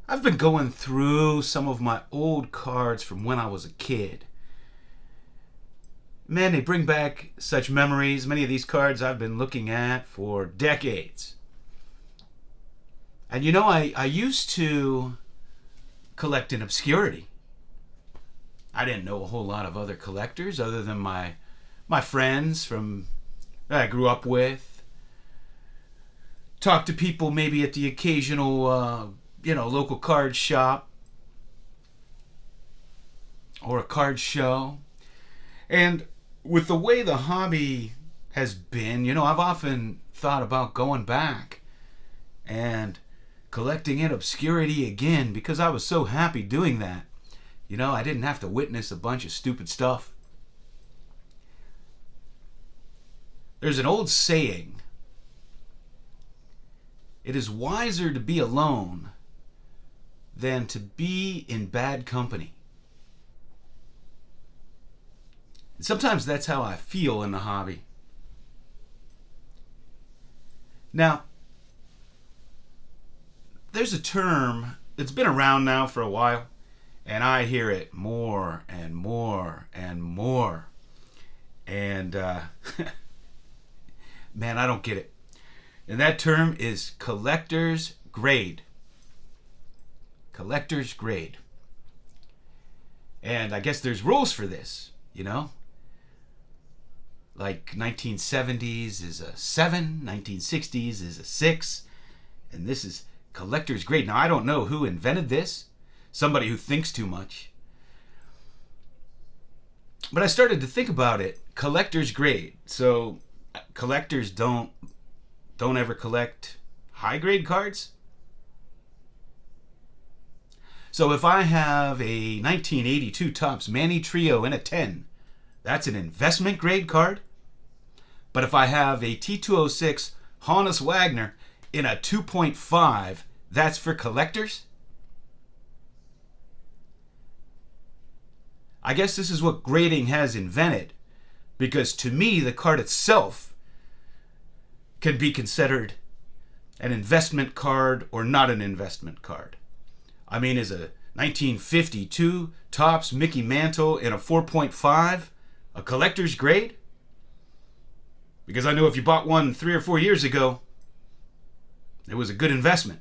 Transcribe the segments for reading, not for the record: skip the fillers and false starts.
I've been going through some of my old cards from when I was a kid. Man, they bring back such memories. Many of these cards I've been looking at for decades. And I used to collect in obscurity. I didn't know a whole lot of other collectors other than my friends from that I grew up with. Talk to people maybe at the occasional, local card shop or a card show. And with the way the hobby has been, I've often thought about going back and collecting in obscurity again because I was so happy doing that. I didn't have to witness a bunch of stupid stuff. There's an old saying: it is wiser to be alone than to be in bad company. And sometimes that's how I feel in the hobby. Now, there's a term that's been around now for a while, and I hear it more and more and more. And, man, I don't get it. And that term is collector's grade. Collector's grade. And I guess there's rules for this, Like 1970s is a 7, 1960s is a 6, and this is collector's grade. Now, I don't know who invented this. Somebody who thinks too much. But I started to think about it. Collector's grade. So collectors don't ever collect high grade cards. So if I have a 1982 Topps Manny Trio in a 10, that's an investment grade card. But if I have a T206 Honus Wagner in a 2.5, that's for collectors. I guess this is what grading has invented, because to me the card itself can be considered an investment card or not an investment card. I mean, is a 1952 Topps Mickey Mantle in a 4.5 a collector's grade? Because I know if you bought one 3 or 4 years ago, it was a good investment.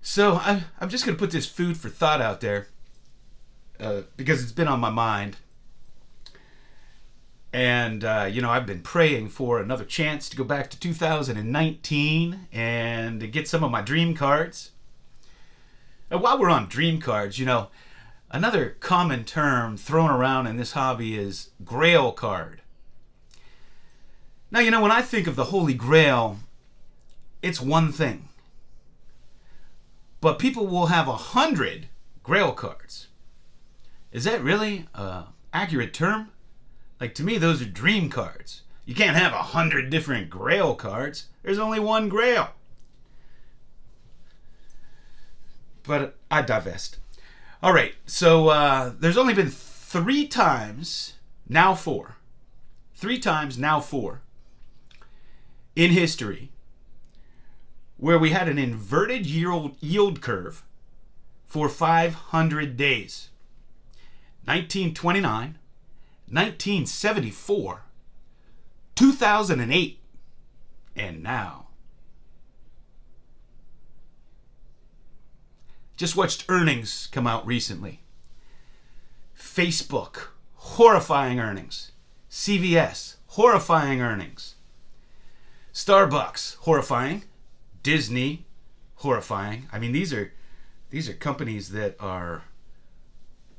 So I'm just going to put this food for thought out there because it's been on my mind. And, I've been praying for another chance to go back to 2019 and to get some of my dream cards. And while we're on dream cards, another common term thrown around in this hobby is Grail card. Now, when I think of the Holy Grail, it's one thing. But people will have 100 Grail cards. Is that really an accurate term? Like, to me, those are dream cards. You can't have 100 different Grail cards. There's only one Grail. But I divest. All right, so there's only been 3 times, now 4. 3 times, now 4, in history where we had an inverted yield curve for 500 days. 1929, 1974, 2008, and now. Just watched earnings come out recently. Facebook, horrifying earnings. CVS, horrifying earnings. Starbucks, horrifying. Disney, horrifying. I mean, these are companies that are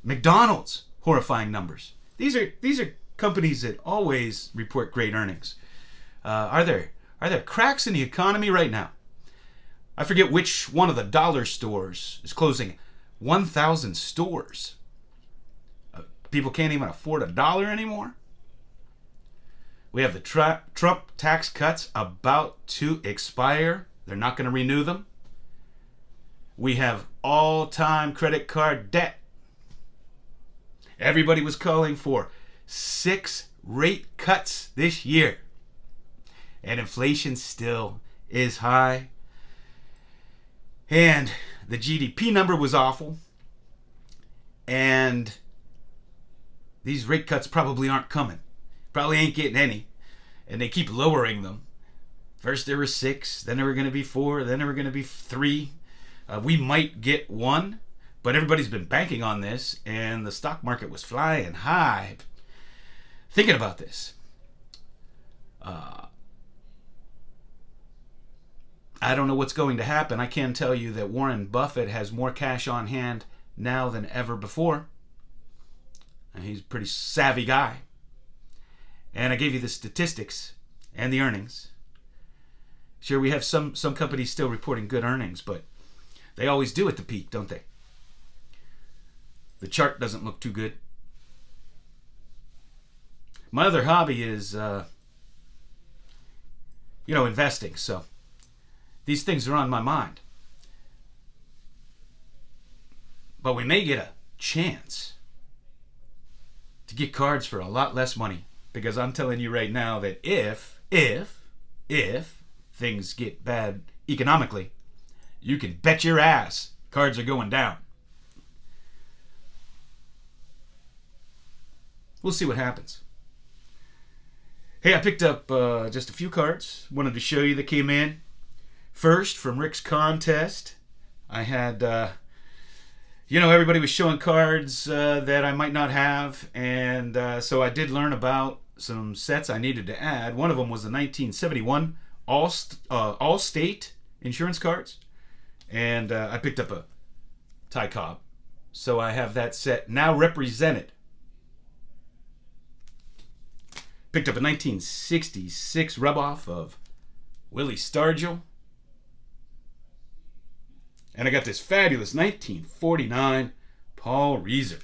McDonald's, horrifying numbers. These are companies that always report great earnings. Are there cracks in the economy right now? I forget which one of the dollar stores is closing 1,000 stores. People can't even afford $1 anymore. We have the Trump tax cuts about to expire. They're not going to renew them. We have all-time credit card debt. Everybody was calling for 6 rate cuts this year. And inflation still is high. And the GDP number was awful. And these rate cuts probably aren't coming. Probably ain't getting any. And they keep lowering them. First there were 6, then there were going to be 4, then there were going to be 3. We might get 1, but everybody's been banking on this, and the stock market was flying high. Thinking about this. I don't know what's going to happen. I can tell you that Warren Buffett has more cash on hand now than ever before. And he's a pretty savvy guy. And I gave you the statistics and the earnings. Sure, we have some companies still reporting good earnings, but they always do at the peak, don't they? The chart doesn't look too good. My other hobby is, investing. So these things are on my mind. But we may get a chance to get cards for a lot less money. Because I'm telling you right now that if things get bad economically, you can bet your ass cards are going down. We'll see what happens. Hey, I picked up just a few cards. Wanted to show you that came in. First, from Rick's contest, I had, everybody was showing cards that I might not have. And so I did learn about some sets I needed to add. One of them was the 1971 All-State insurance cards. And I picked up a Ty Cobb. So I have that set now represented. Picked up a 1966 rub-off of Willie Stargell. And I got this fabulous 1949 Paul Reiser.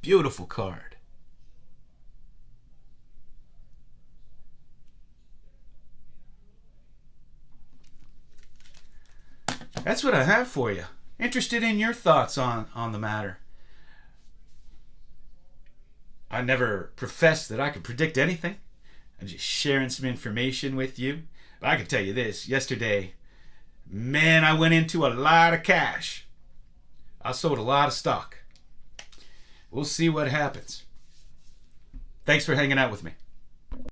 Beautiful card. That's what I have for you. Interested in your thoughts on the matter. I never professed that I could predict anything. I'm just sharing some information with you. But I can tell you this. Yesterday, man, I went into a lot of cash. I sold a lot of stock. We'll see what happens. Thanks for hanging out with me.